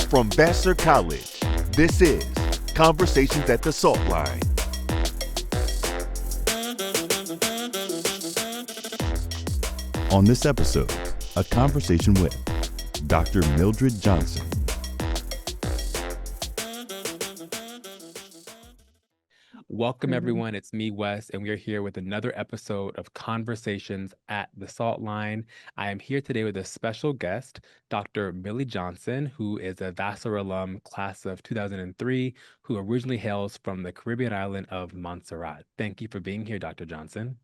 From Vassar College, this is Conversations at the Salt Line. On this episode, a conversation with Dr. Mildred Johnson. Welcome, everyone. It's me, Wes, and we are here with another episode of Conversations at the Salt Line. I am here today with a special guest, Dr. Millie Johnson, who is a Vassar alum, class of 2003, who originally hails from the Caribbean island of Montserrat. Thank you for being here, Dr. Johnson.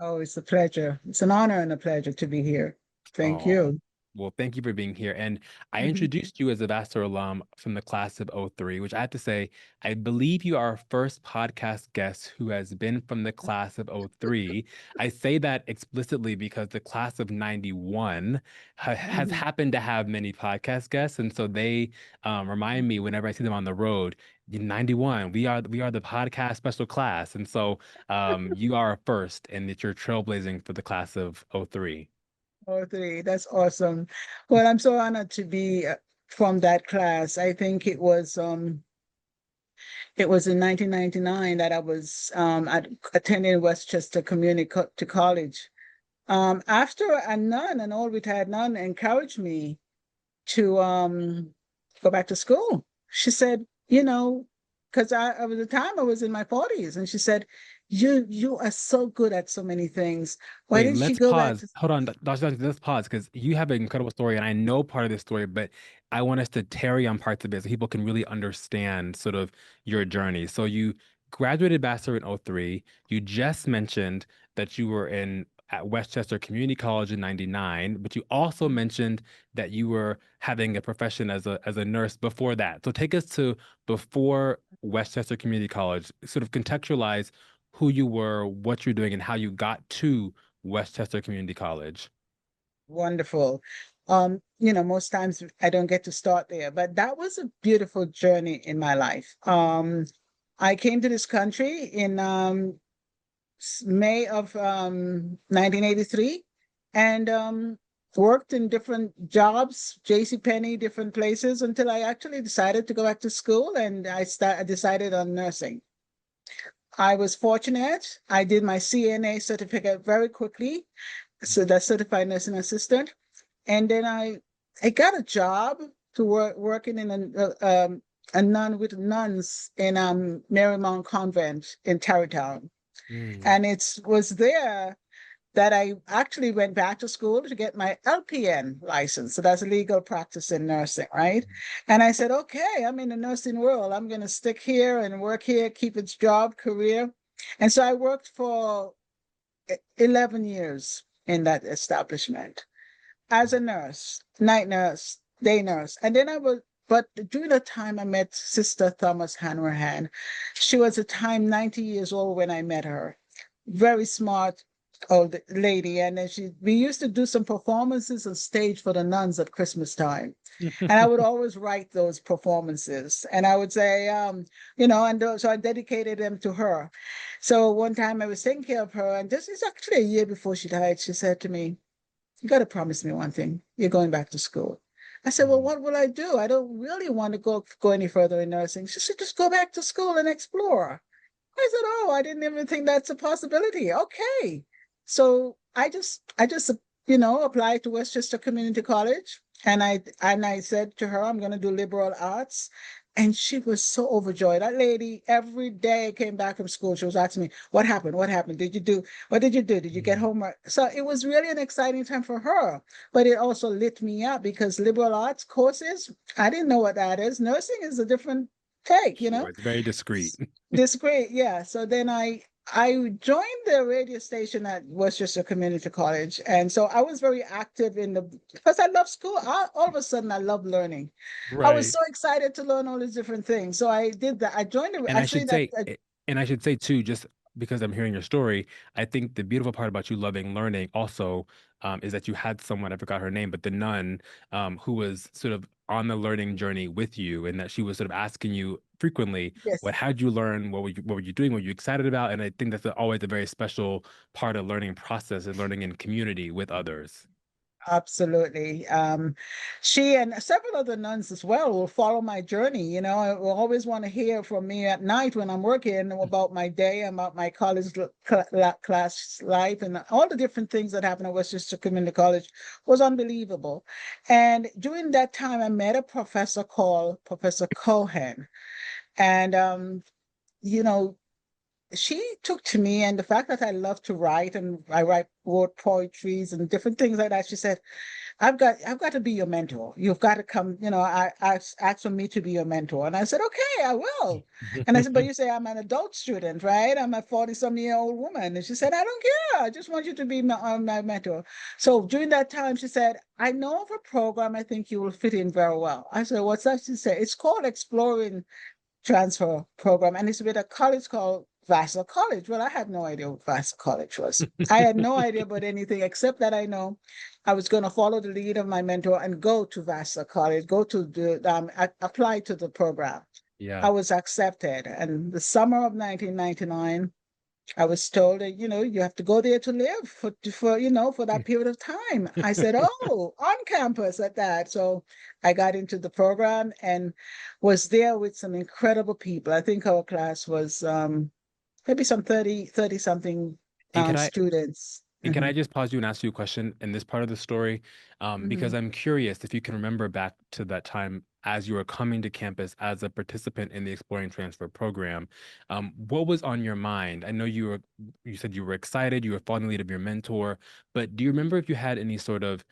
Oh, it's a pleasure. It's an honor and a pleasure to be here. Thank Oh, you. well, thank you for being here. And I Mhm. introduced you as a Vassar alum from the class of '03, which I have to say, I believe you are our first podcast guest who has been from the class of '03. I say that explicitly because the class of '91 has Mhm. happened to have many podcast guests. And so they remind me whenever I see them on the road, "In '91, we are the podcast special class." And so you are a first, and that you're trailblazing for the class of '03. All three. That's awesome. Well, I'm so honored to be from that class. I think it was in 1999 that I was attending Westchester College. After a nun, an old retired nun, encouraged me to go back to school. She said, because I was the time I was in my 40s, and she said, you are so good at so many things. Why Wait, didn't she let's go back pause. to Hold on, Dr. Johnson, let's pause because you have an incredible story, and I know part of this story, but I want us to tarry on parts of it so people can really understand sort of your journey. So you graduated Vassar in '03. You just mentioned that you were at Westchester Community College in '99, but you also mentioned that you were having a profession as a nurse before that. So take us to before Westchester Community College, sort of contextualize who you were, what you're doing, and how you got to Westchester Community College. Wonderful. Most times I don't get to start there, but that was a beautiful journey in my life. I came to this country in May of 1983, and worked in different jobs, J.C. Penney, different places, until I actually decided to go back to school, and I decided on nursing. I was fortunate. I did my CNA certificate very quickly, so that's certified nursing assistant, and then I got a job to working in a nun with nuns in Marymount Convent in Tarrytown. Mm. And it was there that I actually went back to school to get my LPN license. So that's legal practice in nursing, right? And I said, okay, I'm in the nursing world. I'm going to stick here and work here, keep its job, career. And so I worked for 11 years in that establishment as a nurse, night nurse, day nurse. And then but during the time I met Sister Thomas Hanrahan. She was a time 90 years old when I met her. Very smart old lady. And then we used to do some performances on stage for the nuns at Christmas time. And I would always write those performances. And I would say, so I dedicated them to her. So one time I was taking care of her, and this is actually a year before she died. She said to me, "You got to promise me one thing. You're going back to school." I said, "Well, what will I do? I don't really want to go any further in nursing." She said, "Just go back to school and explore." I said, "Oh, I didn't even think that's a possibility." Okay. So I just applied to Westchester Community College, and I said to her, "I'm going to do liberal arts." And she was so overjoyed. That lady, every day came back from school, she was asking me, "What happened? What happened? What did you do? Did you get homework?" So it was really an exciting time for her, but it also lit me up because liberal arts courses, I didn't know what that is. Nursing is a different take, you Sure, know? it's very discreet. This great, yeah. So then I joined the radio station at Worcester Community College, and so I was very active because I love school. All of a sudden, I love learning. I was Right. so excited to learn all these different things. So I did that. I joined the. And I I say should that. say, and I should say too, just because I'm hearing your story, I think the beautiful part about you loving learning also is that you had someone, I forgot her name, but the nun who was sort of on the learning journey with you, and that she was sort of asking you frequently, Yes, how did you learn? What were you doing? What were you excited about? And I think that's always a very special part of learning process and learning in community with others. Absolutely. She and several other nuns as well will follow my journey. You know, I will always want to hear from me at night when I'm working about my day, about my college class life, and all the different things that happened at Westchester Community College was unbelievable. And during that time, I met a professor called Professor Cohen, and you know, she took to me, and the fact that I love to write and wrote poetries and different things like that. She said, I've got to be your mentor. You've got to come, you know, I asked for me to be your mentor. And I said, okay, I will. And I said, but you say I'm an adult student, right? I'm a 40-some-year-old woman. And she said, I don't care. I just want you to be my mentor. So during that time, she said, I know of a program I think you will fit in very well. I said, what's that? She said, it's called Exploring Transfer Program, and it's with a college called Vassar College. Well, I had no idea what Vassar College was. I had no idea about anything except that I know I was going to follow the lead of my mentor and go to Vassar College, go to the apply to the program. Yeah. I was accepted, and the summer of 1999, I was told that, you know, you have to go there to live for you know, for that period of time. I said, oh, on campus at that. So I got into the program and was there with some incredible people. I think our class was maybe some 30 something And can I students. And can I just pause you and ask you a question in this part of the story? Because I'm curious if you can remember back to that time as you were coming to campus as a participant in the Exploring Transfer program, what was on your mind? I know you said you were excited, you were following the lead of your mentor, but do you remember if you had any sort of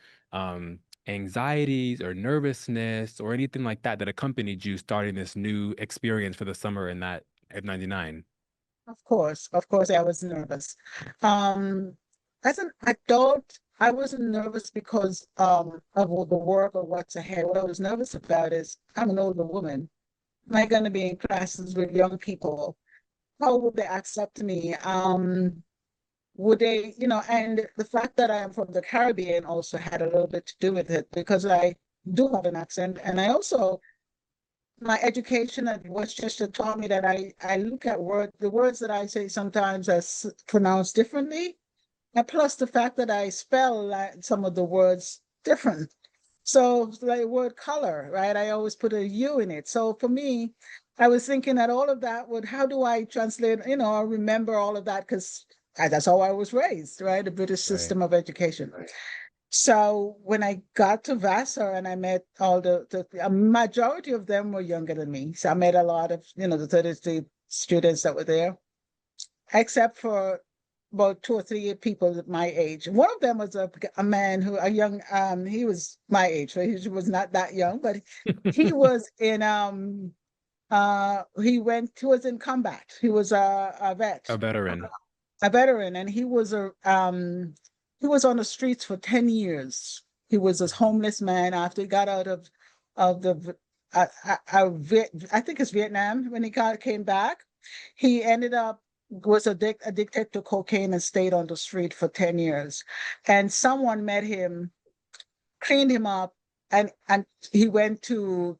anxieties or nervousness or anything like that that accompanied you starting this new experience for the summer in that at 99? Of course, I was nervous. As an adult, I wasn't nervous because of all the work or what's ahead. What I was nervous about is I'm an older woman. Am I going to be in classes with young people? How would they accept me? Would they, you know, and the fact that I am from the Caribbean also had a little bit to do with it because I do have an accent. And I also, my education at Westchester taught me that I look at the words that I say sometimes as pronounced differently. And plus the fact that I spell like some of the words different. So like word color, right? I always put a U in it. So for me, I was thinking that all of that how do I translate, you know, or remember all of that? Because that's how I was raised, right? The British system of education. So when I got to Vassar and I met all a majority of them were younger than me. So I met a lot of, you know, the 33 students that were there, except for about 2 or 3 people my age. One of them was a man he was my age, so he was not that young, but he was in he was in combat. He was a vet. A veteran. A veteran, and he was he was on the streets for 10 years. He was a homeless man after he got out of the I think it's Vietnam. When he came back, he ended up was addicted to cocaine and stayed on the street for 10 years. And someone met him, cleaned him up, and he went to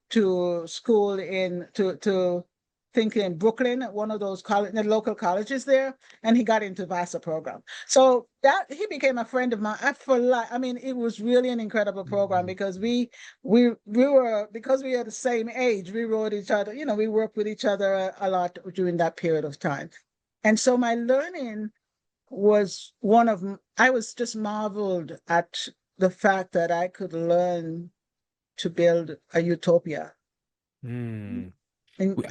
school in Brooklyn, one of those the local colleges there, and he got into Vassar program. So that he became a friend of mine for life. I mean, it was really an incredible program because we were because we are the same age, we wrote each other, you know, we worked with each other a lot during that period of time. And so my learning was I was just marveled at the fact that I could learn to build a utopia. Mm. And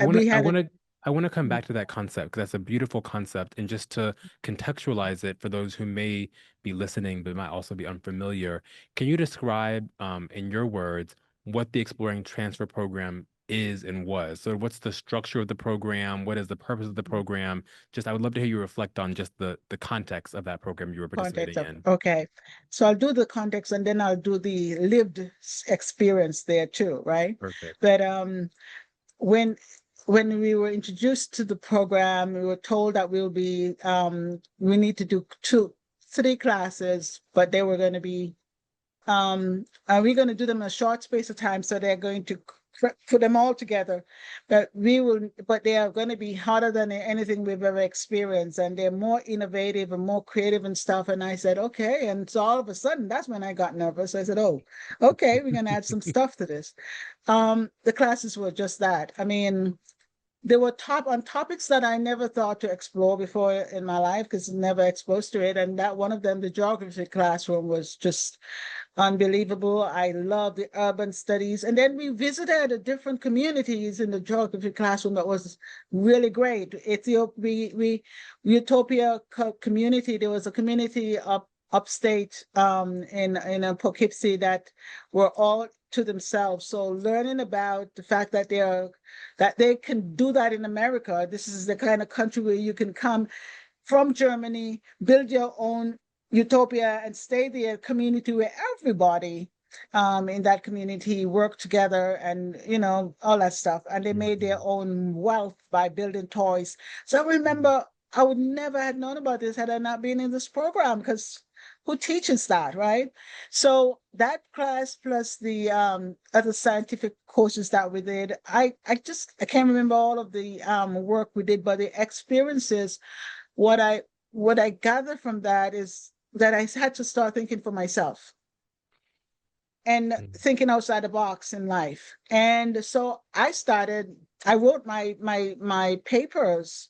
I want to come back to that concept because that's a beautiful concept. And just to contextualize it for those who may be listening but might also be unfamiliar, can you describe in your words what the Exploring Transfer program is and was? So what's the structure of the program? What is the purpose of the program? Just I would love to hear you reflect on just the context of that program you were participating in. Okay. So I'll do the context and then I'll do the lived experience there too, right? Perfect. But when we were introduced to the program, we were told that we need to do 3 classes, but they were going to be we're going to do them in a short space of time. So they're going to put them all together. But they are going to be harder than anything we've ever experienced. And they're more innovative and more creative and stuff. And I said, okay. And so all of a sudden, that's when I got nervous. I said, oh, okay, we're going to add some stuff to this. The classes were just that. I mean, they were on topics that I never thought to explore before in my life because never exposed to it. And that one of them, the geography classroom, was just unbelievable. I love the urban studies. And then we visited different communities in the geography classroom. That was really great. Utopia community, there was a community upstate in Poughkeepsie that were all to themselves. So learning about the fact that they can do that in America. This is the kind of country where you can come from Germany, build your own utopia and stay there, community where everybody in that community work together and, all that stuff. And they made their own wealth by building toys. So I remember I would never have known about this had I not been in this program, because who teaches that, right? So that class plus the other scientific courses that we did, I can't remember all of the work we did, but the experiences, what I gathered from that is that I had to start thinking for myself and thinking outside the box in life. And so I wrote my papers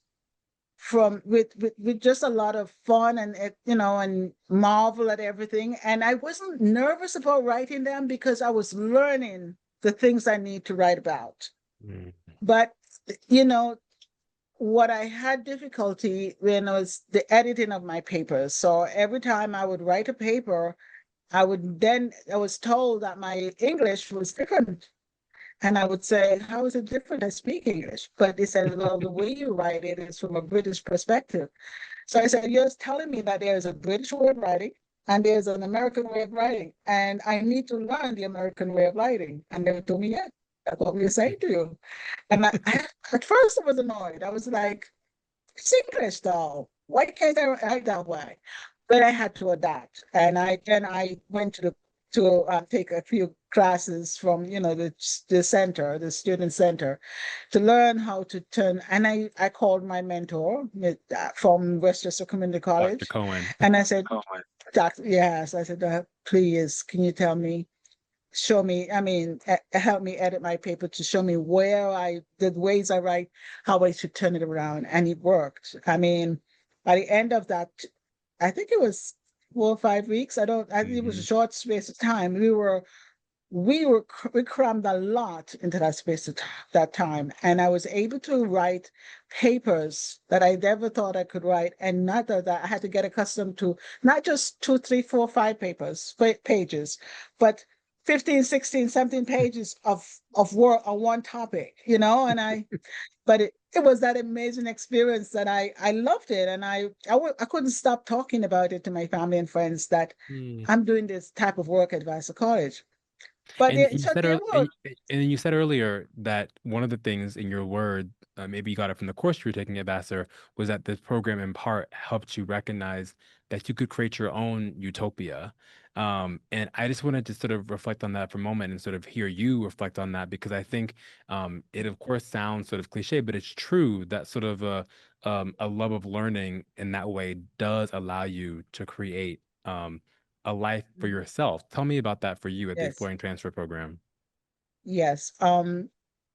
with just a lot of fun and marvel at everything. And I wasn't nervous about writing them because I was learning the things I need to write about. But what I had difficulty when was the editing of my papers. So every time I would write a paper, I was told that my English was different. And I would say, how is it different? I speak English. But they said, well, the way you write it is from a British perspective. So I said, you're telling me that there's a British way of writing and there's an American way of writing. And I need to learn the American way of writing. And they told me, yeah, that's what we're saying to you. And at first I was annoyed. I was like, it's English though. Why can't I write that way? But I had to adapt. And I went to take a few classes from the center, the student center, to learn how to turn. And I called my mentor from Westchester Community College, Dr. Cohen, and I said, Doctor, yes, I said, please, can you show me, help me edit my paper to show me the ways I write, how I should turn it around. And it worked. I mean, by the end of that, I think it was 4 or 5 weeks. It was a short space of time. We crammed a lot into that space of that time. And I was able to write papers that I never thought I could write. And not that I had to get accustomed to not just 2, 3, 4, 5 pages, but 15, 16, 17 pages of work on one topic, but it was that amazing experience that I loved it. And I couldn't stop talking about it to my family and friends that I'm doing this type of work at Vassar College. But you said earlier that one of the things in your word, maybe you got it from the course you were taking at Vassar, was that this program in part helped you recognize that you could create your own utopia. And I just wanted to sort of reflect on that for a moment and sort of hear you reflect on that, because I think it, of course, sounds sort of cliche, but it's true that sort of a love of learning in that way does allow you to create a life for yourself. Tell me about that for you at the Exploring Transfer program. Yes. At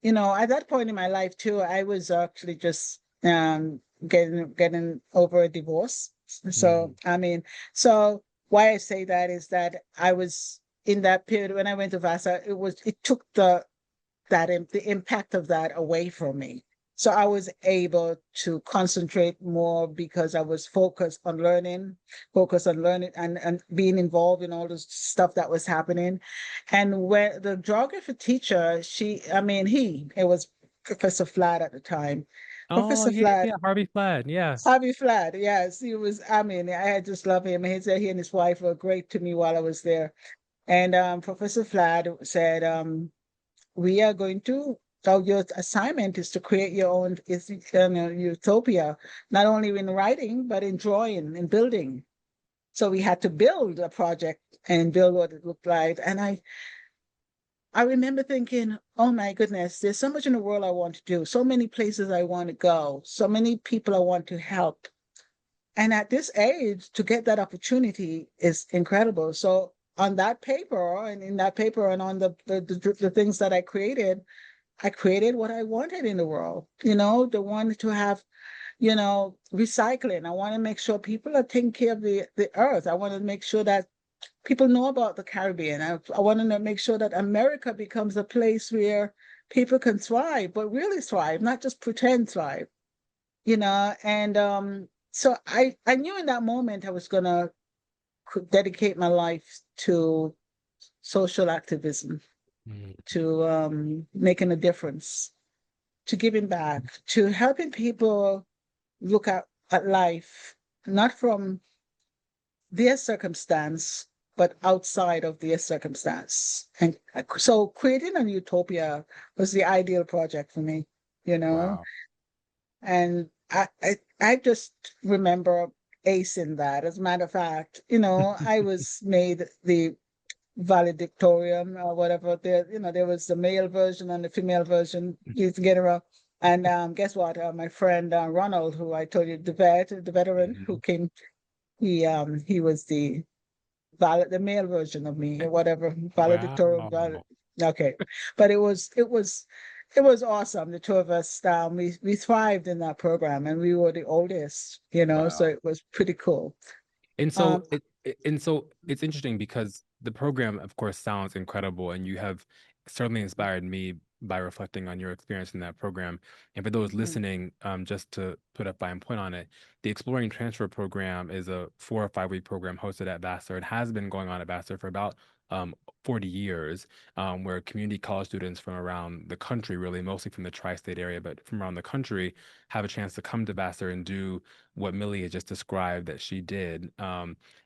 that point in my life too, I was actually just getting over a divorce. So, why I say that is that I was in that period when I went to Vassar, it took the impact of that away from me. So I was able to concentrate more because I was focused on learning and being involved in all the stuff that was happening. And when the geography teacher, it was Professor Fladd at the time. Professor Fladd. Yeah, Harvey Fladd, yes. Harvey Fladd, yes. He was, I just love him. He said he and his wife were great to me while I was there. And Professor Fladd said, your assignment is to create your own utopia, not only in writing, but in drawing and building. So we had to build a project and build what it looked like. And I remember thinking, oh my goodness, there's so much in the world I want to do, so many places I want to go, so many people I want to help. And at this age, to get that opportunity is incredible. So on that paper and in that paper and on the things that I created what I wanted in the world, the one to have, recycling. I want to make sure people are taking care of the earth. I want to make sure that people know about the Caribbean. I want to make sure that America becomes a place where people can thrive, but really thrive, not just pretend thrive, and so I knew in that moment I was going to dedicate my life to social activism, to making a difference, to giving back, to helping people look at life, not from their circumstance, but outside of their circumstance. And so creating a utopia was the ideal project for me, Wow. and I just remember acing that. As a matter of fact, I was made the valedictorian or whatever. There was the male version and the female version. Used to get around. And guess what? My friend Ronald, who I told you, the veteran who came, he was the male version of me or whatever, valedictorian. Wow. Okay, but it was awesome. The two of us, we thrived in that program, and we were the oldest, so Wow. it was pretty cool. And Um, so it's interesting because the program, of course, sounds incredible, and you have certainly inspired me by reflecting on your experience in that program. And for those listening, just to put a fine point on it, the Exploring Transfer program is a 4 or 5 week program hosted at Vassar. It has been going on at Vassar for about 40 years, where community college students from around the country, really mostly from the tri-state area, but from around the country, have a chance to come to Vassar and do what Millie had just described that she did.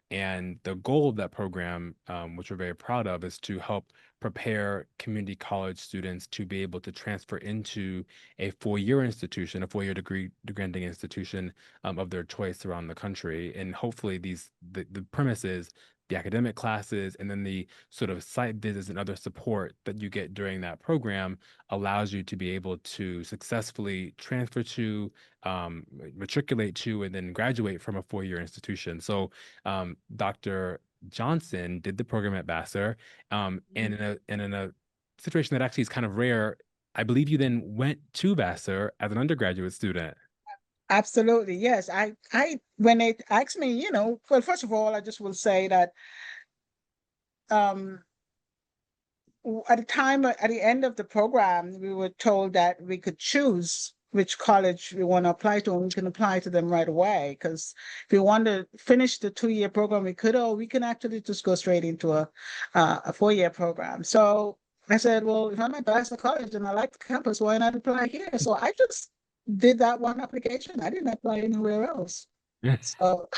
And the goal of that program, which we're very proud of, is to help prepare community college students to be able to transfer into a 4-year institution, a 4-year degree granting institution of their choice around the country. And hopefully the premise is the academic classes and then the sort of site visits and other support that you get during that program allows you to be able to successfully transfer to, matriculate to, and then graduate from a 4-year institution. So Dr. Johnson did the program at Vassar, and in a situation that actually is kind of rare, I believe you then went to Vassar as an undergraduate student. Absolutely, yes. When they asked me, well, first of all, I just will say that um, at the end of the program, we were told that we could choose which college we want to apply to, and we can apply to them right away. Because if we want to finish the 2-year program, we could, or we can actually just go straight into a 4-year program. So I said, well, if I'm at Vassar College and I like the campus, why not apply here? So I just did that one application. I didn't apply anywhere else. So,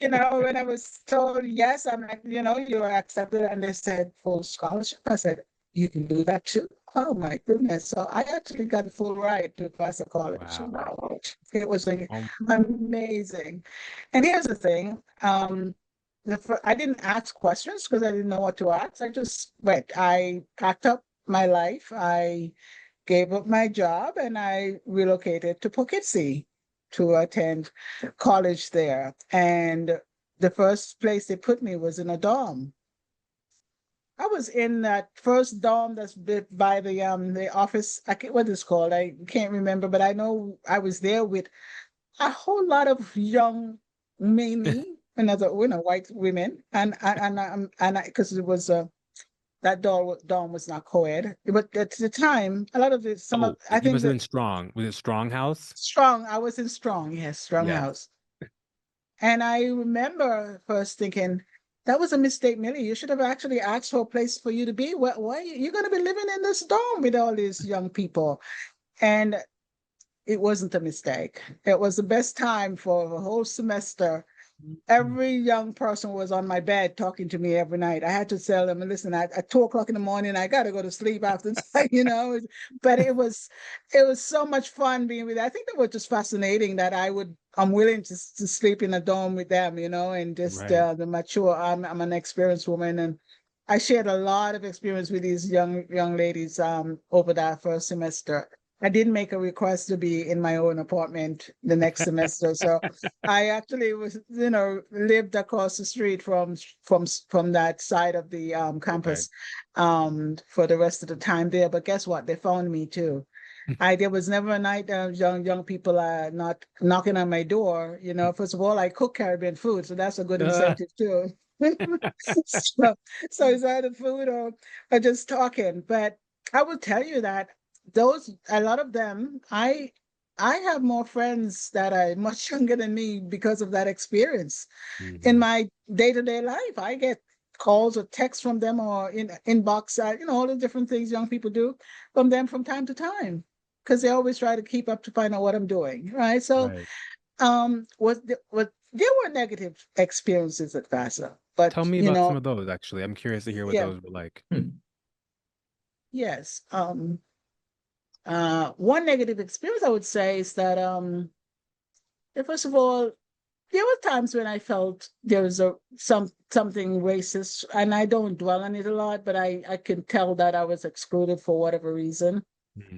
when I was told yes, I'm like, you are accepted, and they said full scholarship. I said, you can do that too. Oh my goodness! So I actually got a full ride to Vassar College. Wow. Wow. It was Um, amazing. And here's the thing: I didn't ask questions because I didn't know what to ask. I just went. I packed up my life. I gave up my job, and I relocated to Poughkeepsie to attend college there. And the first place they put me was in a dorm. I was in that first dorm that's by the office. What it's called. I can't remember, but I know I was there with a whole lot of young, mainly another white women, and because it was that dorm was not co-ed, but at the time, a lot of it, I you think must have that been Strong. Was it Strong House? Strong. I was in Strong, yes, Strong Yes. House. And I remember first thinking, that was a mistake, Millie. You should have actually asked for a place for you to be. Why you're going to be living in this dorm with all these young people? And it wasn't a mistake. It was the best time for the whole semester. Every young person was on my bed talking to me every night. I had to tell them, listen, at 2 o'clock in the morning, I got to go to sleep after that, But it was so much fun being with them. I think they were just fascinating that I'm willing to sleep in a dorm with them, and just Right. the mature. I'm an experienced woman, and I shared a lot of experience with these young ladies over that first semester. I did make a request to be in my own apartment the next semester. So I actually was, lived across the street from that side of the campus for the rest of the time there. But guess what? They found me too. There was never a night young people are not knocking on my door. First of all, I cook Caribbean food, so that's a good incentive too. so, so it's either food or just talking. But I will tell you that a lot of them, I have more friends that are much younger than me because of that experience. In my day-to-day life, I get calls or texts from them or in inbox, all the different things young people do from them from time to time, because they always try to keep up to find out what I'm doing, right? So there were negative experiences at Vassar, but Tell me about some of those, actually. I'm curious to hear what those were like. Yes. One negative experience I would say is that first of all, there were times when I felt there was something racist, and I don't dwell on it a lot, but I can tell that I was excluded for whatever reason.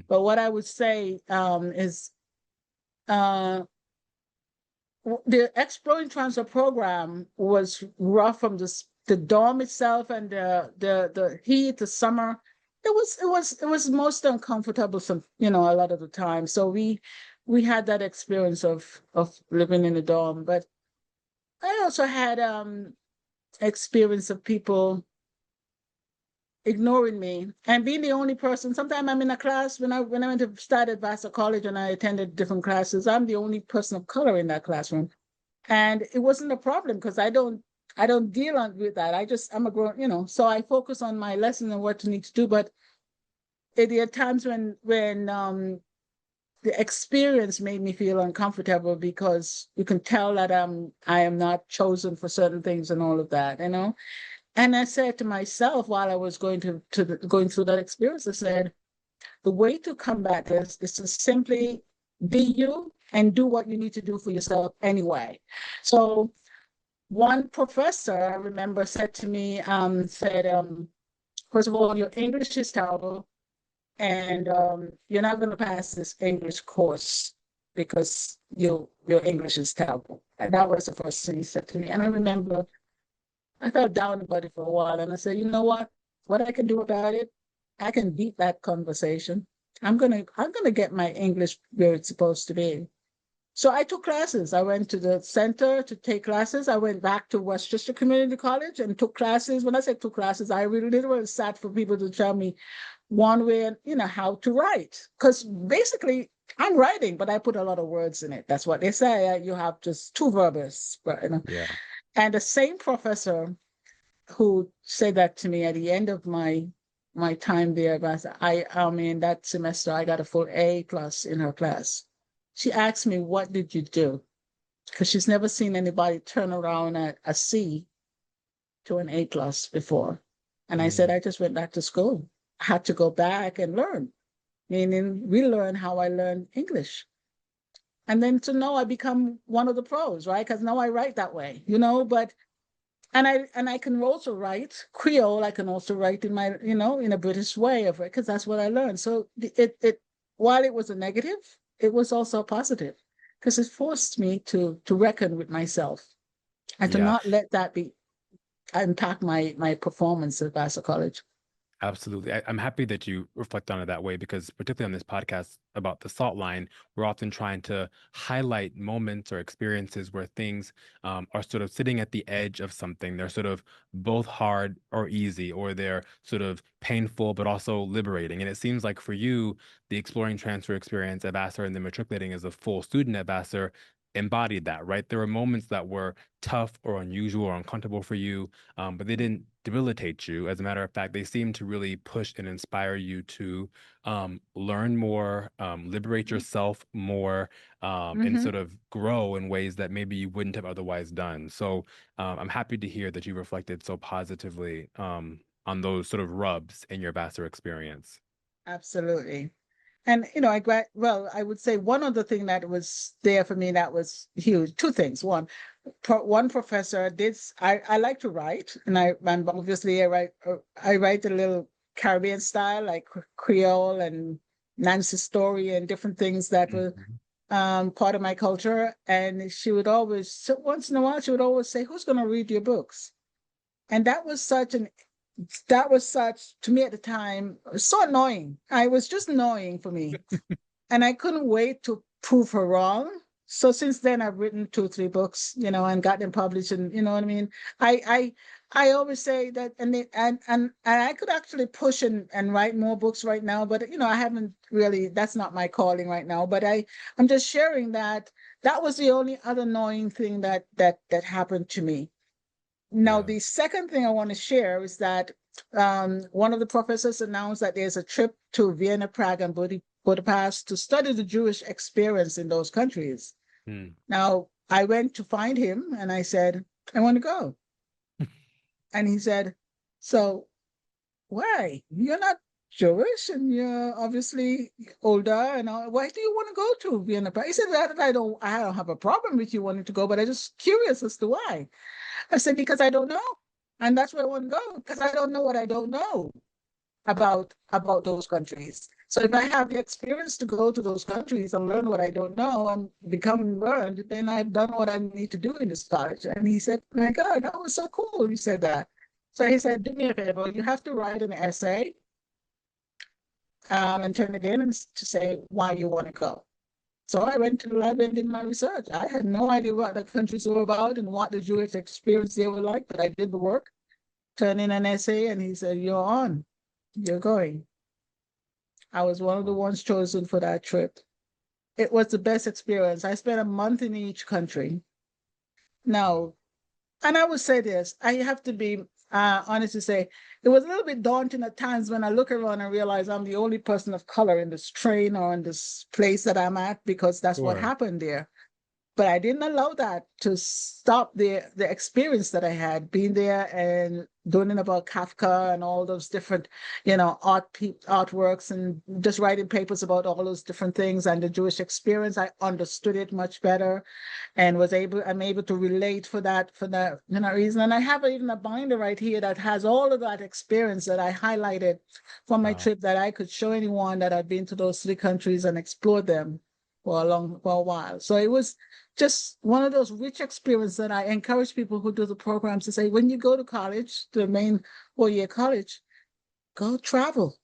But what I would say is the Exploring Transfer program was rough from the dorm itself, and the heat, the summer. It was most uncomfortable a lot of the time. So we had that experience of living in the dorm. But I also had experience of people ignoring me and being the only person. Sometimes I'm in a class when I went to start at Vassar College and I attended different classes, I'm the only person of color in that classroom. And it wasn't a problem because I don't deal with that. I'm a grown, so I focus on my lesson and what I need to do. But there are times when the experience made me feel uncomfortable because you can tell that I am not chosen for certain things and all of that, And I said to myself while I was going through that experience, I said, the way to combat this is to simply be you and do what you need to do for yourself anyway. So one professor I remember said to me, first of all, your English is terrible, and you're not going to pass this English course because your English is terrible. And that was the first thing he said to me. And I remember I felt down about it for a while, and I said, you know what? What I can do about it, I can beat that conversation. I'm gonna get my English where it's supposed to be. So I took classes. I went to the center to take classes. I went back to Westchester Community College and took classes. When I said took classes, I really literally sat for people to tell me one way, how to write. Because basically, I'm writing, but I put a lot of words in it. That's what they say. You have just two verbs. Yeah. And the same professor who said that to me at the end of my time there, in that semester, I got a full A+ in her class. She asked me, what did you do? Because she's never seen anybody turn around at a C to an A+ before. And I said, I just went back to school. I had to go back and learn, meaning relearn how I learned English. And then to know I become one of the pros, right? Because now I write that way, but and I can also write Creole. I can also write in my, in a British way of it, because that's what I learned. So it while it was a negative, it was also a positive, because it forced me to reckon with myself and to not let that impact my performance at Vassar College. Absolutely. I'm happy that you reflect on it that way, because particularly on this podcast about the SALT line, we're often trying to highlight moments or experiences where things are sort of sitting at the edge of something. They're sort of both hard or easy, or they're sort of painful, but also liberating. And it seems like for you, the Exploring Transfer experience at Vassar and then matriculating as a full student at Vassar embodied that, right? There were moments that were tough or unusual or uncomfortable for you, but they didn't debilitate you. As a matter of fact, they seem to really push and inspire you to learn more, liberate yourself more, and sort of grow in ways that maybe you wouldn't have otherwise done. So I'm happy to hear that you reflected so positively on those sort of rubs in your Vassar experience. Absolutely. And, I would say one other thing that was there for me that was huge, two things. One professor I like to write, and obviously I write a little Caribbean style, like Creole and Nancy Story and different things that were part of my culture. And she would always, so once in a while, she would always say, "Who's going to read your books?" And that was such, to me at the time, it was so annoying. It was just annoying for me. And I couldn't wait to prove her wrong. So since then, I've written 2, 3 books, and got them published. And you know what I mean? I always say that, and I could actually push and write more books right now, but I haven't really. That's not my calling right now. But I'm just sharing that was the only other annoying thing that happened to me. Now, Yeah. the second thing I want to share is that one of the professors announced that there's a trip to Vienna, Prague, and Budapest to study the Jewish experience in those countries. Now, I went to find him and I said, "I want to go." And he said, "So why? You're not Jewish and you're obviously older and all. Why do you want to go to Vienna, Prague?" He said, I don't have a problem with you wanting to go, but I'm just curious as to why." I said, "Because I don't know. And that's where I want to go, because I don't know what I don't know about those countries. So if I have the experience to go to those countries and learn what I don't know and become learned, then I've done what I need to do in this college." And he said, "My God, that was so cool." He said that. So he said, "Do me a favor, you have to write an essay and turn it in to say why you want to go." So I went to the lab and did my research. I had no idea what the countries were about and what the Jewish experience they were like, but I did the work, turned in an essay, and he said, "You're on. You're going." I was one of the ones chosen for that trip. It was the best experience. I spent a month in each country. Now, and I would say this, I have to be honest to say, it was a little bit daunting at times when I look around and realize I'm the only person of color in this train or in this place that I'm at, because that's what Sure. happened there. But I didn't allow that to stop the experience that I had being there and learning about Kafka and all those different, artworks, and just writing papers about all those different things and the Jewish experience. I understood it much better and I'm able to relate for that reason. And I have even a binder right here that has all of that experience that I highlighted from my Wow. trip, that I could show anyone that I'd been to those 3 countries and explored them for a while. So it was just one of those rich experiences that I encourage people who do the programs to say, when you go to college, the main 4-year college, go travel.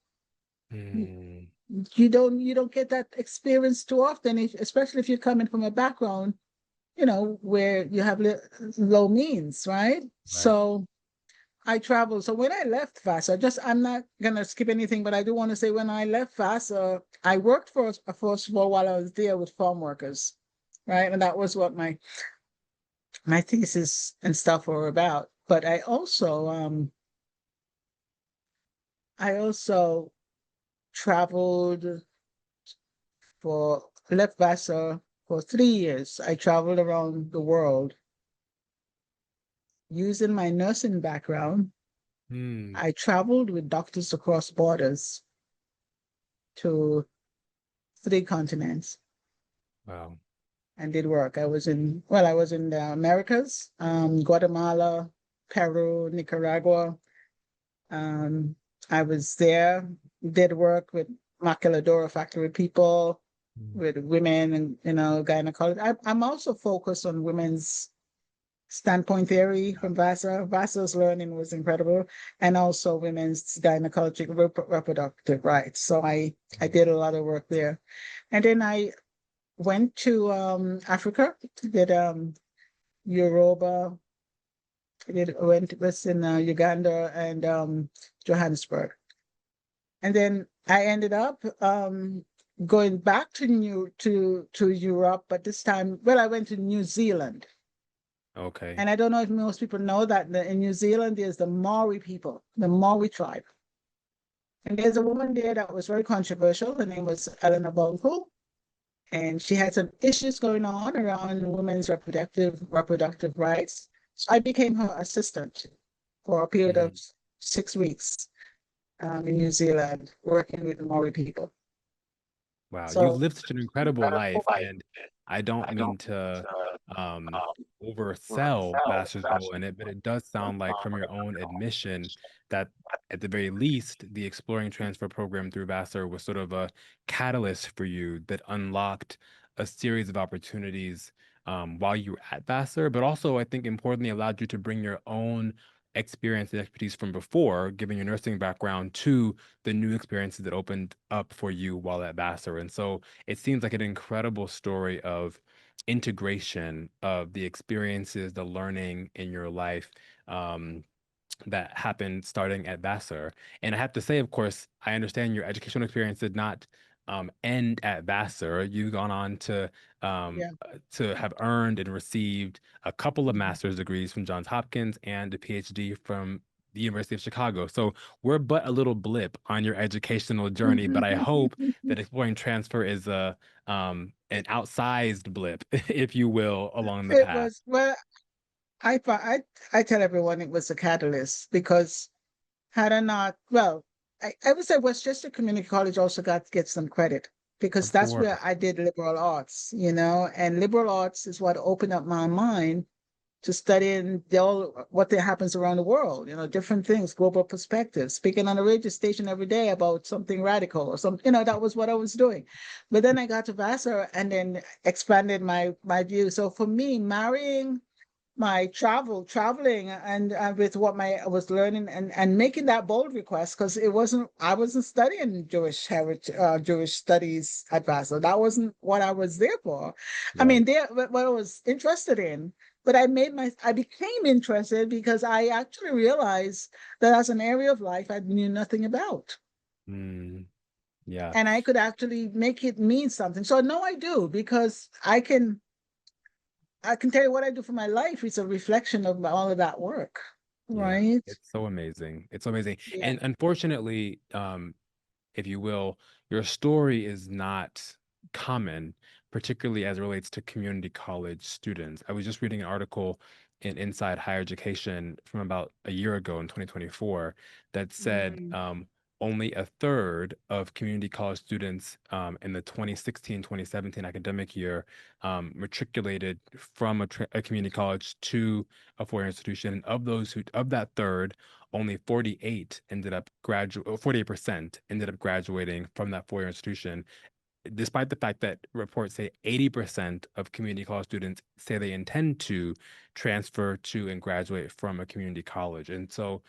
Mm. You don't get that experience too often, especially if you're coming from a background, where you have low means, right? So I traveled. So when I left Vassar, I'm not going to skip anything, but I do want to say when I left Vassar, I worked for a while I was there with farm workers, right? And that was what my thesis and stuff were about. But I also traveled left Vassar for 3 years. I traveled around the world using my nursing background. I traveled with doctors across borders to 3 continents. Wow. And did work. I was in the Americas, Guatemala, Peru, Nicaragua. I was there, did work with maquiladora factory people, with women and, gynecology. I'm also focused on women's standpoint theory from Vassar. Vassar's learning was incredible, and also women's gynecologic reproductive rights. So I did a lot of work there. And then I went to Africa, did Yoruba, was in Uganda and Johannesburg. And then I ended up going back to Europe, but this time, I went to New Zealand. Okay. And I don't know if most people know that in New Zealand, there's the Maori people, the Maori tribe. And there's a woman there that was very controversial. Her name was Eleanor Bonko. And she had some issues going on around women's reproductive rights. So I became her assistant for a period of 6 weeks in New Zealand, working with the Maori people. Wow, you've So lived such an incredible life, and I don't mean to um, oversell Vassar's role in it, but it does sound like, from your own admission, that at the very least, the Exploring Transfer program through Vassar was sort of a catalyst for you that unlocked a series of opportunities while you were at Vassar, but also, I think, importantly, allowed you to bring your own experience and expertise from before, given your nursing background, to the new experiences that opened up for you while at Vassar. And so it seems like an incredible story of integration of the experiences, the learning in your life that happened starting at Vassar. And I have to say, of course, I understand your educational experience did not end at Vassar. You've gone on yeah. to have earned and received a couple of Mhm. master's degrees from Johns Hopkins and a PhD from the University of Chicago. So we're but a little blip on your educational journey, but I hope that Exploring Transfer is a an outsized blip, if you will, along the It path. was, well, I tell everyone it was a catalyst because had I not, well, I would say Westchester Community College also got to get some credit because Of that's where course. I did liberal arts, and liberal arts is what opened up my mind to studying what that happens around the world, different things, global perspectives, speaking on a radio station every day about something radical or something, that was what I was doing. But then I got to Vassar and then expanded my view. So for me, marrying my traveling and with what I was learning and making that bold request because I wasn't studying Jewish heritage, Jewish studies at Vassar. That wasn't what I was there for. I mean, Right. there what I was interested in, but I became interested because I actually realized that as an area of life I knew nothing about. Mm, yeah. And I could actually make it mean something. So no, I do because I can tell you what I do for my life is a reflection of all of that work, Yeah, right? it's so amazing. It's so amazing. Yeah. And unfortunately, if you will, your story is not common, particularly as it relates to community college students. I was just reading an article in Inside Higher Education from about a year ago in 2024 that said Mm. only a third of community college students in the 2016-2017 academic year matriculated from a community college to a four-year institution. And of that third, only 48% ended up graduating from that four-year institution, despite the fact that reports say 80% of community college students say they intend to transfer to and graduate from a community college. And so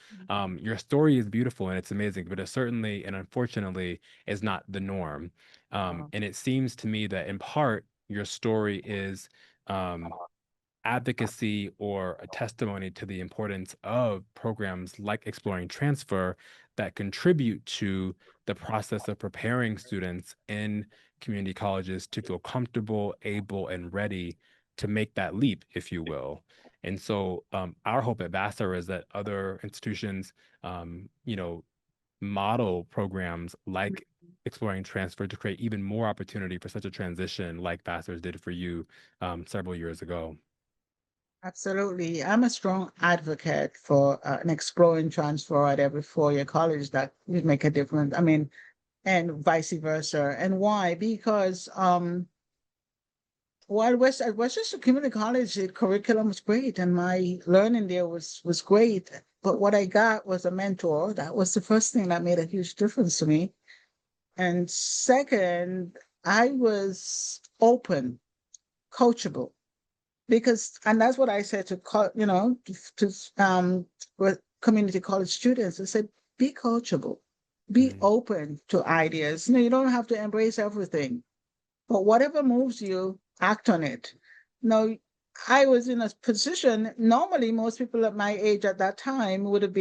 your story is beautiful and it's amazing, but it certainly and unfortunately is not the norm. And it seems to me that in part, your story is advocacy or a testimony to the importance of programs like Exploring Transfer that contribute to the process of preparing students in community colleges to feel comfortable, able, and ready to make that leap, if you will. And so, our hope at Vassar is that other institutions, model programs like Exploring Transfer to create even more opportunity for such a transition, like Vassar's did for you several years ago. Absolutely. I'm a strong advocate for an exploring transfer at every four-year college that would make a difference. I mean, and vice versa. And why? Because while at Westchester Community College, the curriculum was great and my learning there was great. But what I got was a mentor. That was the first thing that made a huge difference to me. And second, I was open, coachable because, and that's what I said to with community college students. I said, be coachable, be Mm, open to ideas. You don't have to embrace everything, but whatever moves you, act on it. Now, I was in a position, normally most people at my age at that time would have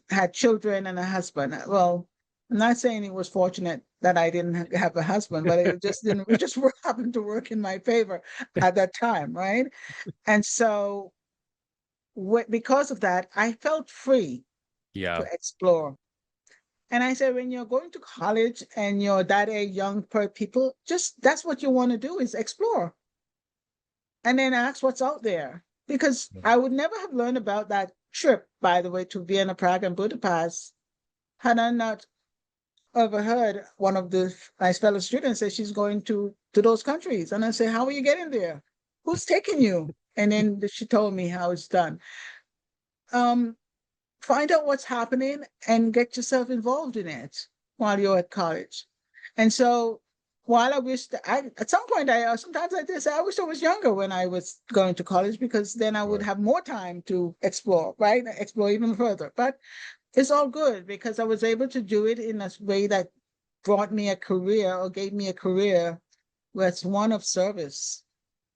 had children and a husband. Well, I'm not saying it was fortunate that I didn't have a husband, but it just happened to work in my favor at that time, right? And so because of that, I felt free to yeah. explore. And I said, when you're going to college and you're that a young people, just that's what you want to do is explore and then ask what's out there. Because Yeah. I would never have learned about that trip, by the way, to Vienna, Prague, and Budapest had I not overheard one of my fellow students say she's going to those countries. And I say, how are you getting there? Who's taking you? And then she told me how it's done. Find out what's happening and get yourself involved in it while you're at college. And so while I wish that at some point, sometimes I did say, I wish I was younger when I was going to college, because then I would Right. have more time to explore, right? Explore even further. But it's all good because I was able to do it in a way that brought me a career or gave me a career that's one of service.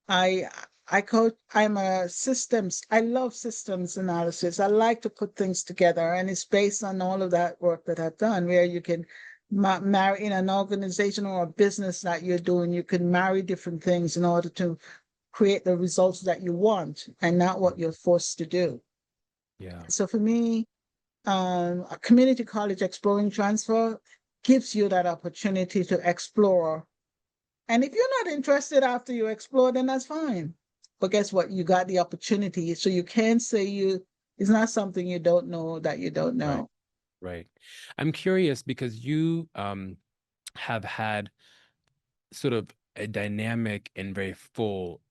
I I'm I love systems analysis. I like to put things together, and it's based on all of that work that I've done, where you can marry in an organization or a business that you're doing, you can marry different things in order to create the results that you want and not what you're forced to do. Yeah. So for me, a community college exploring transfer gives you that opportunity to explore. And if you're not interested after you explore, then that's fine. But guess what? You got the opportunity. So you can't say it's not something you don't know that you don't Right. know. Right. I'm curious because you have had sort of a dynamic and very full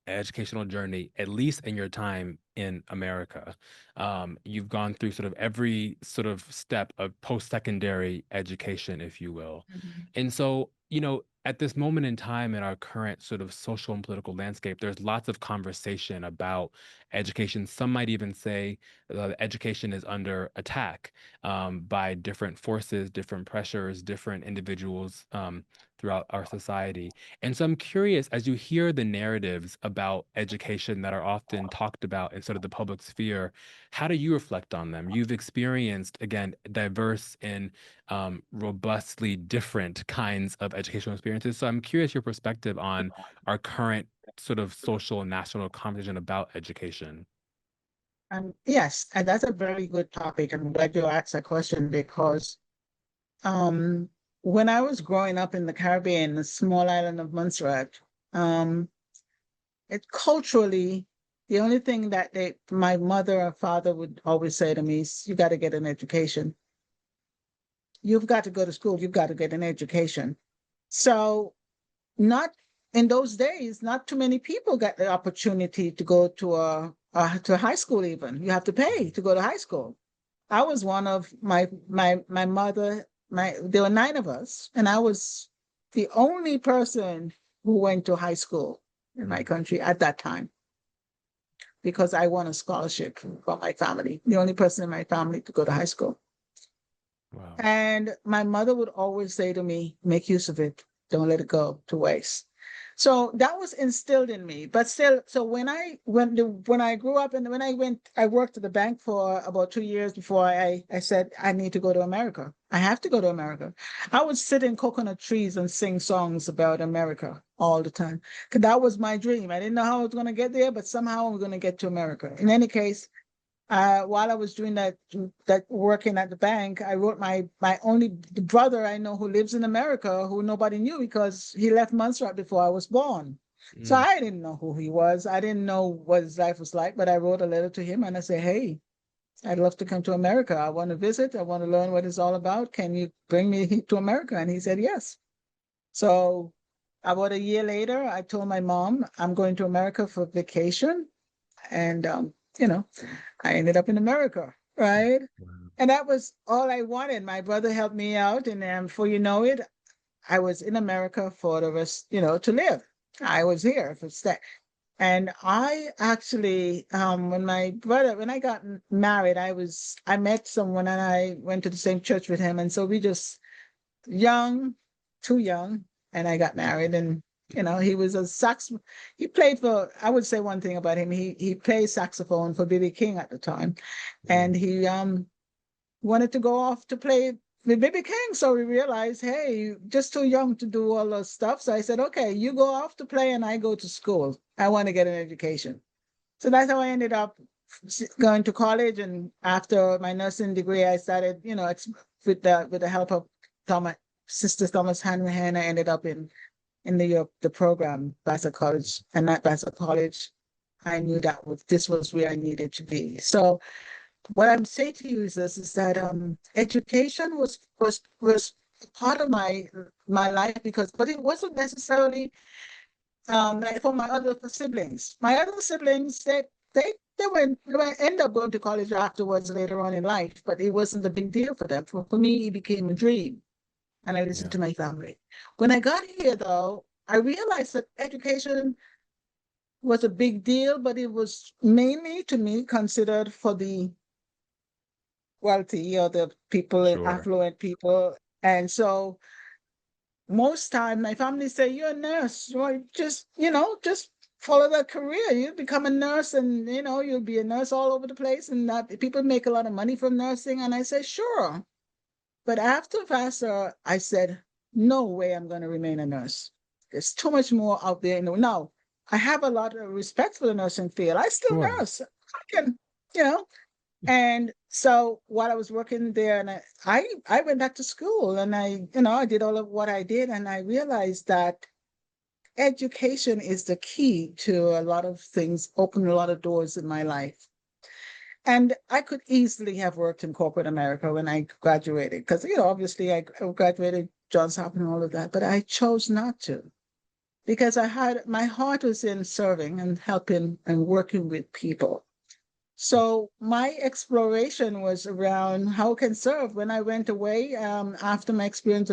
educational journey, at least in your time in America. You've gone through sort of every sort of step of post-secondary education, if you will. And so, at this moment in time in our current sort of social and political landscape, there's lots of conversation about education. Some might even say education is under attack by different forces, different pressures, different individuals throughout our society. And so I'm curious, as you hear the narratives about education that are often talked about in sort of the public sphere, how do you reflect on them? You've experienced, again, diverse and robustly different kinds of educational experiences. So I'm curious your perspective on our current sort of social and national conversation about education. Yes, and that's a very good topic. I'm glad you asked that question because um, when I was growing up in the Caribbean, the small island of Montserrat, um, it culturally, the only thing that my mother or father would always say to me is, you got to get an education. You've got to go to school. You've got to get an education. So not in those days, not too many people got the opportunity to go to high school even. You have to pay to go to high school. I was one of my mother, there were 9 of us, and I was the only person who went to high school in my country at that time because I won a scholarship from my family, the only person in my family to go to high school. Wow. And my mother would always say to me, make use of it. Don't let it go to waste. So that was instilled in me. But still, so when I grew up and when I worked at the bank for about 2 years before I said, I need to go to America. I have to go to America. I would sit in coconut trees and sing songs about America all the time. Because that was my dream. I didn't know how I was going to get there, but somehow I'm going to get to America. In any case, while I was doing that working at the bank, I wrote my only brother I know who lives in America who nobody knew because he left Montserrat before I was born. So Mm. I didn't know who he was. I didn't know what his life was like, but I wrote a letter to him and I said, hey, I'd love to come to America. I want to visit. I want to learn what it's all about. Can you bring me to America? And he said, yes. So about a year later, I told my mom, I'm going to America for vacation. And, I ended up in America, right? Wow. And that was all I wanted. My brother helped me out. And then before you know it, I was in America for the rest, to live. I was here for stay. And I actually, when I got married, I met someone and I went to the same church with him. And so we just young, too young, and I got married. And he was a he played for, I would say one thing about him, he played saxophone for B.B. King at the time. And he wanted to go off to play with B.B. King. So we realized, hey, you just too young to do all those stuff. So I said, okay, you go off to play and I go to school. I want to get an education. So that's how I ended up going to college. And after my nursing degree, I started, with the help of Sister Thomas Hanrahan, I ended up in the program, Vassar College. And at Vassar College, I knew that this was where I needed to be. So what I'm saying to you is this, is that education was part of my life because, but it wasn't necessarily like for my other siblings. My other siblings, they end up going to college afterwards later on in life, but it wasn't a big deal for them. For me, it became a dream, and I listened Yeah. to my family. When I got here, though, I realized that education was a big deal, but it was mainly to me considered for the wealthy or the people, Sure. affluent people. And so most time my family say, you're a nurse, or just follow that career. You become a nurse and you'll be a nurse all over the place. And that people make a lot of money from nursing. And I say, sure. But after Vassar, I said, no way I'm going to remain a nurse. There's too much more out there. Now, I have a lot of respect for the nursing field. I still Sure. nurse. I can, you know. And so while I was working there, and I went back to school, and I did all of what I did, and I realized that education is the key to a lot of things, opened a lot of doors in my life. And I could easily have worked in corporate America when I graduated, because obviously I graduated Johns Hopkins and all of that, but I chose not to because my heart was in serving and helping and working with people. So my exploration was around how I can serve. When I went away after my experience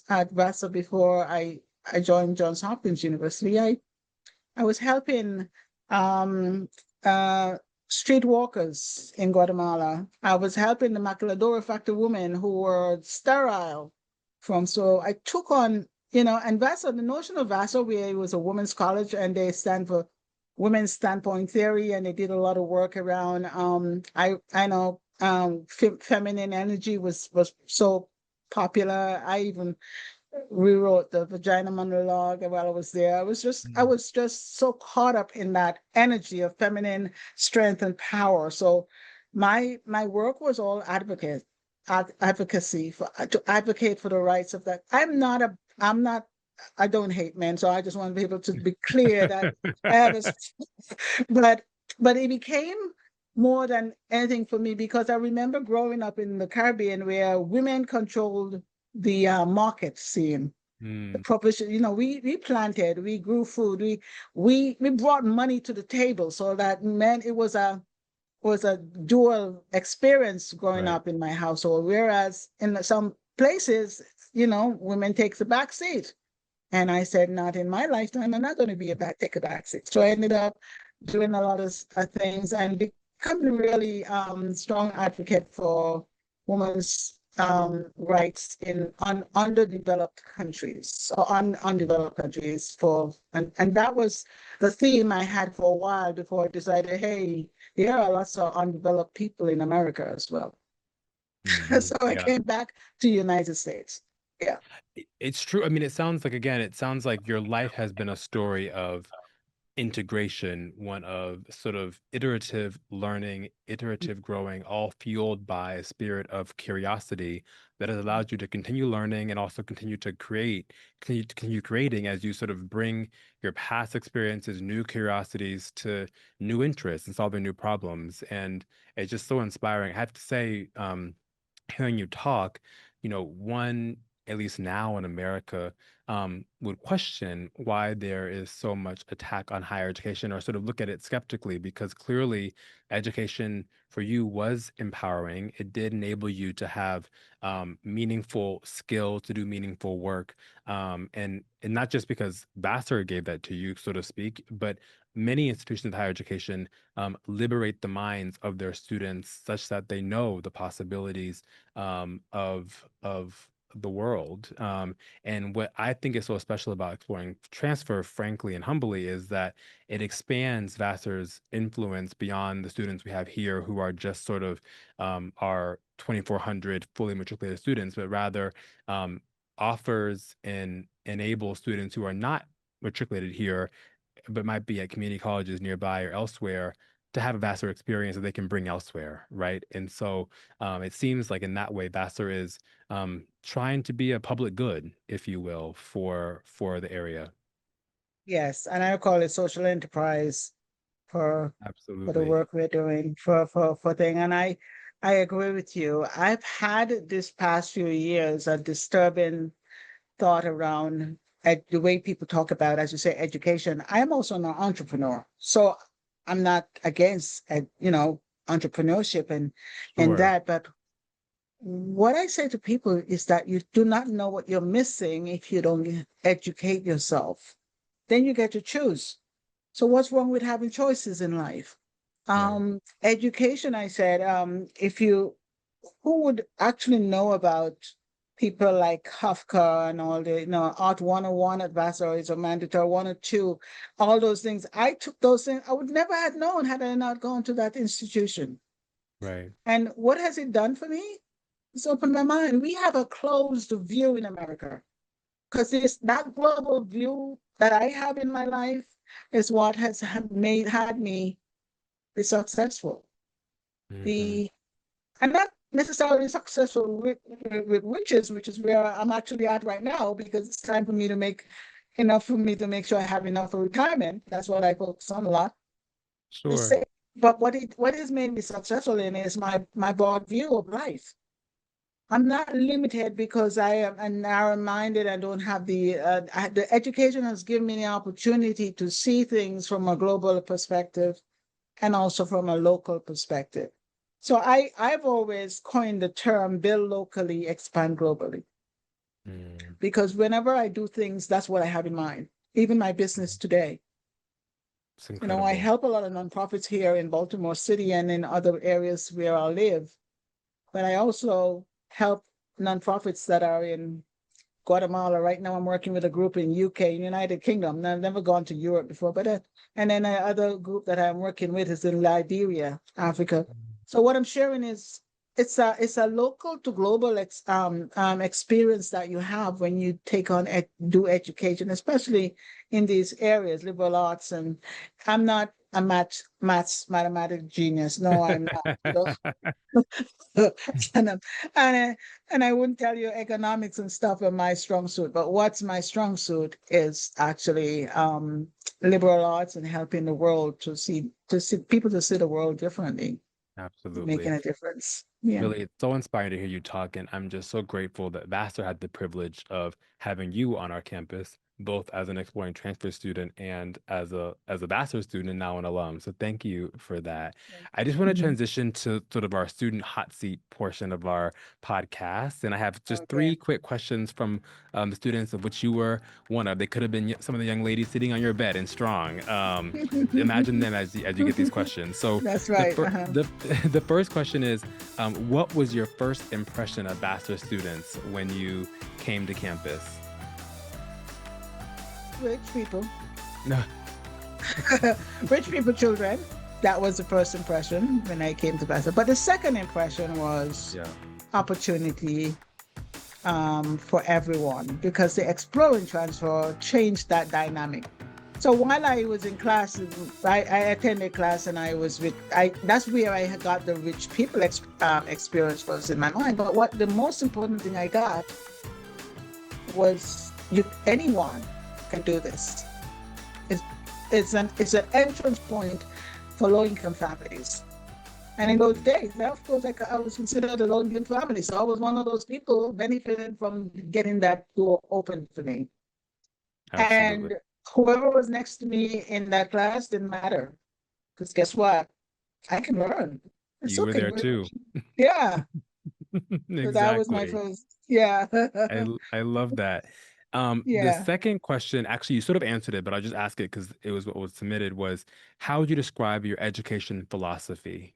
at Vassar before I joined Johns Hopkins University, I was helping um, uh, street walkers in Guatemala. I was helping the maquiladora factory women who were sterile so I took on, and Vassar, the notion of Vassar, where it was a women's college and they stand for women's standpoint theory, and they did a lot of work around, I know feminine energy was so popular. I even rewrote the vagina monologue while I was there. I was just so caught up in that energy of feminine strength and power. So my work was all advocacy to advocate for the rights of that. I don't hate men, so I just want people to be clear that I have a, but it became more than anything for me because I remember growing up in the Caribbean where women controlled the market scene, the provision. We planted, we grew food, we brought money to the table, so that meant it was a dual experience growing Right. up in my household. Whereas in some places, women take the back seat. And I said, not in my lifetime. I'm not going to take a back seat. So I ended up doing a lot of things and becoming a really strong advocate for women's rights in underdeveloped countries, so undeveloped countries. And that was the theme I had for a while before I decided, hey, there are lots of undeveloped people in America as well. So I Yeah. came back to the United States. Yeah. It's true. I mean, it sounds like, again, it sounds like your life has been a story of integration, one of sort of iterative learning, iterative growing, all fueled by a spirit of curiosity that has allowed you to continue learning and also continue creating as you sort of bring your past experiences, new curiosities to new interests and solving new problems. And it's just so inspiring. I have to say, hearing you talk, one, at least now in America, would question why there is so much attack on higher education or sort of look at it skeptically, because clearly education for you was empowering. It did enable you to have meaningful skill to do meaningful work. And not just because Vassar gave that to you, so to speak, but many institutions of higher education liberate the minds of their students such that they know the possibilities of the world. And what I think is so special about exploring transfer, frankly and humbly, is that it expands Vassar's influence beyond the students we have here who are just sort of our 2,400 fully matriculated students, but rather offers and enables students who are not matriculated here but might be at community colleges nearby or elsewhere to have a Vassar experience that they can bring elsewhere, right? And so it seems like in that way, Vassar is trying to be a public good, if you will, for the area. Yes, and I call it social enterprise for the Absolutely. work we're doing for thing. And I agree with you. I've had this past few years a disturbing thought around the way people talk about, as you say, education. I am also an entrepreneur, so I'm not against, entrepreneurship and Sure. that. But what I say to people is that you do not know what you're missing if you don't educate yourself. Then you get to choose. So what's wrong with having choices in life? Right. Education, I said, if you who would actually know about people like Kafka and all the, Art 101 advisories or Mandatory 102, all those things. I took those things. I would never have known had I not gone to that institution. Right. And what has it done for me? It's opened my mind. We have a closed view in America because this that global view that I have in my life is what has had me be successful. Hmm. The I'm not necessarily successful with riches, which is where I'm actually at right now, because it's time for me to make enough for me to make sure I have enough for retirement. That's what I focus on a lot. The Sure. same, but what has made me successful in is my broad view of life. I'm not limited because I am a narrow-minded. I don't have the education has given me the opportunity to see things from a global perspective and also from a local perspective. So I've always coined the term build locally, expand globally, Mm. because whenever I do things, that's what I have in mind. Even my business today. It's I incredible. help a lot of nonprofits here in Baltimore City and in other areas where I live, but I also help nonprofits that are in Guatemala. Right now, I'm working with a group in UK, United Kingdom. I've never gone to Europe before, but and then other group that I'm working with is in Liberia, Africa. So what I'm sharing is it's a local to global experience that you have when you take on do education, especially in these areas, liberal arts. And I'm not a mathematic genius. No, I'm not. and, um, and I wouldn't tell you economics and stuff are my strong suit, but what's my strong suit is actually liberal arts and helping the world to see people to see the world differently, Absolutely. making a difference. Yeah. Really, it's so inspiring to hear you talk, and I'm just so grateful that Vassar had the privilege of having you on our campus, both as an exploring transfer student and as a Vassar student and now an alum. So thank you for that. I just want to Mhm. transition to sort of our student hot seat portion of our podcast, and I have just Okay. three quick questions from the students, of which you were one of. They could have been some of the young ladies sitting on your bed and strong. Imagine them as you get these questions. So That's the right. the the first question is, what was your first impression of Vassar students when you came to campus? Rich people, No. rich people, children. That was the first impression when I came to Vassar. But the second impression was Yeah. opportunity for everyone, because the Explore and Transfer changed that dynamic. So while I was in class, I attended class and I was with, that's where I got the rich people experience was in my mind. But what the most important thing I got was anyone can do this. It's, it's an entrance point for low income families. And in those days, now, of course, I was considered a low-income family. So I was one of those people benefiting from getting that door open for me. Absolutely. And whoever was next to me in that class didn't matter. Because guess what? I can learn. It's You were okay. there too. Yeah. So that was my Exactly. first. Yeah. I love that. The Yeah. second question, actually, you sort of answered it, but I'll just ask it because it was what was submitted, was how would you describe your education philosophy?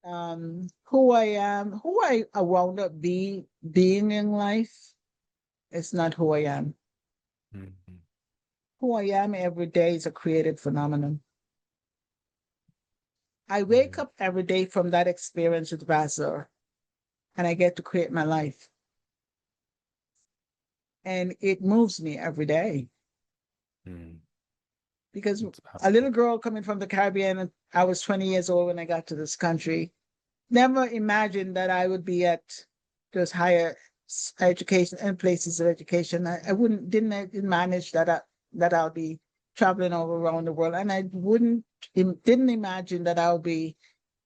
Who I am, who I wound up being in life is not who I am. Mhm. Who I am every day is a created phenomenon. I wake Mhm. up every day from that experience with Vassar and I get to create my life. And it moves me every day Mhm. because It's a powerful. little girl coming from the Caribbean, I was 20 years old when I got to this country, never imagined that I would be at those higher education and places of education. I didn't manage that I'll be traveling all around the world. And I didn't imagine that I'll be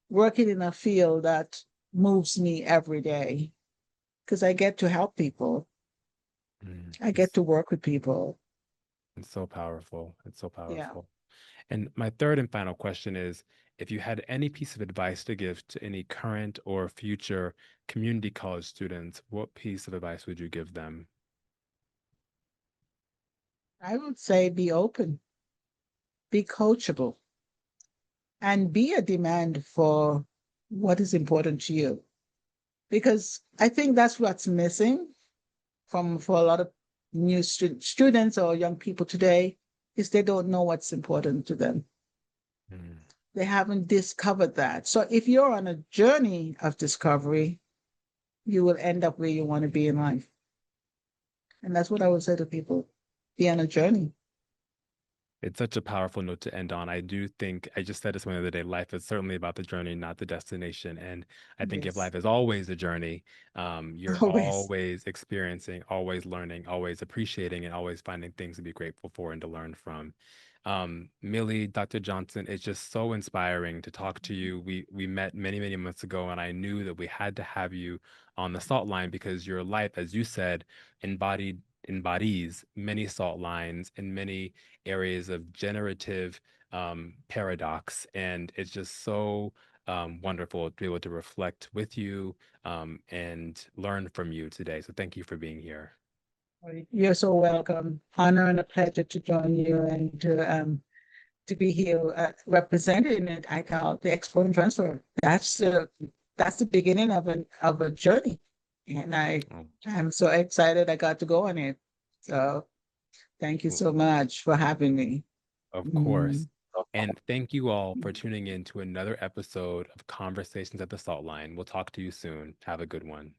working in a field that moves me every day because I get to help people. I get to work with people. It's so powerful. It's so Yeah. powerful. And my third and final question is, if you had any piece of advice to give to any current or future community college students, what piece of advice would you give them? I would say be open, be coachable, and be a demand for what is important to you. Because I think that's what's missing for a lot of new students or young people today is they don't know what's important to them. Mm. They haven't discovered that. So if you're on a journey of discovery, you will end up where you want to be in life. And that's what I would say to people. Be on a journey. It's such a powerful note to end on. I do think I just said this one the other day. Life is certainly about the journey, not the destination. And I think if Yes. life is always a journey, you're Always. always experiencing, always learning, always appreciating, and always finding things to be grateful for and to learn from. Millie, Dr. Johnson, it's just so inspiring to talk to you. We met many, many months ago, and I knew that we had to have you on the Salt Line because your life, as you said, embodies many salt lines and many areas of generative paradox. And it's just so wonderful to be able to reflect with you and learn from you today. So thank you for being here. You're so welcome. Honor and a pleasure to join you and to be here representing it. I call the Expo and Transfer. That's the beginning of a journey, and Oh, I'm so excited I got to go on it. So thank you well, so much for having me. of Mm. course. And thank you all for tuning in to another episode of Conversations at the Salt Line. We'll talk to you soon. Have a good one.